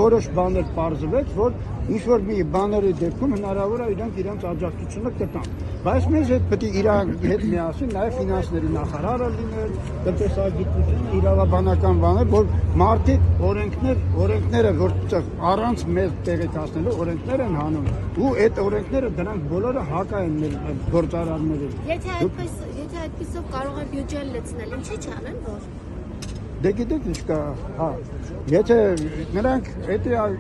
որոշ բաներ պարզվեց, որ ինչ-որ մի բաների դեպքում հնարավոր է իրանք իրենց աջակցությունը կտան։ Բայց մեզ հետ պետք է իրար հետ միասին նաև ֆինանսների նախարարը լինել, տնտեսագիտությունը, իրավաբանական բաներ, որ մարդիկ օրենքները, որ առանց մեզ տեղեկացնելու օրենքներ են հանում, ու այդ օրենքները դրանք բոլորը հակա են մեր գործարարներին։ Եթե այդպիսով կարող է բյուջեն լցնել, ինչի՞ չանեն, որ Դե գիտեք ինչ կա, հա, եթե նրանք,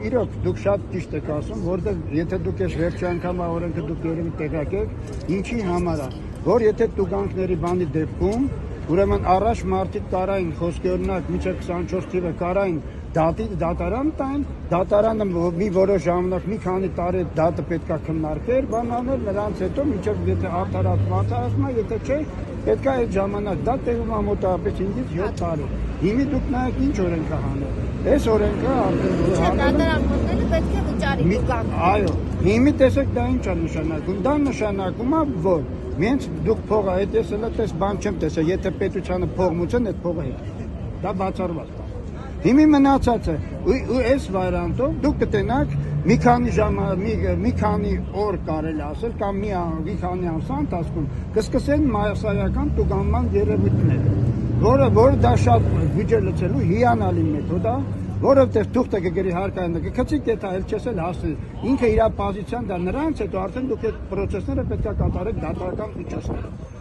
իրոք դուք շատ ճիշտ եք ասում, որտեղ եթե դուք ես վերջի անգամ օրենքը դուք երևի տեղյակ եք, ինչի համար է, որ եթե տուգանքների բանի դեպքում, ուրեմն առաջ մարդիկ կարային խոսքի օրինակ մինչև 24 թիվը կարային դատարան տային, դատարանը մի որոշ ժամանակ մի քանի տարի դատը պետքա քննարկեր, բանաներ նրանց հետո մինչև եթե արդարացված է ասում, եթե չէ, պետքա այդ ժամանակ դա տևում է մոտավորապես 5-ից 7 տարի։ Հիմա դուք նայեք ինչ օրենք է հանել։ Այս օրենքը դատարան մտնելը պետք է վճարի տուգանք։ Այո, հիմա տեսեք դա ինչ է նշանակում։ Դա նշանակում է, որ մենք դուք փողը այդ տեսել եք, այս բան չեմ տեսել, եթե պետությանը փող մուծեն, այդ փողը հետ։ Դա բացառված է։ Հիմա մնացած է, ու այս վարիանտով դուք կտենաք մի քանի օր կարելի ասել կամ մի քանի ամսվա ընթացքում կսկսեն մասսայական տուգանման երևույթները, որը դա շատ բյուջե լցելու հիանալի մեթոդ է, որովհետև թուղթը կգրի հարկայինը կգցիկ, եթե այլ չես էլ հասցնի ինքը իր պոզիցիան դա նրանց հետո արդեն դուք այդ պրոցեսները պետք է կատարեք դատարական միջոցներով։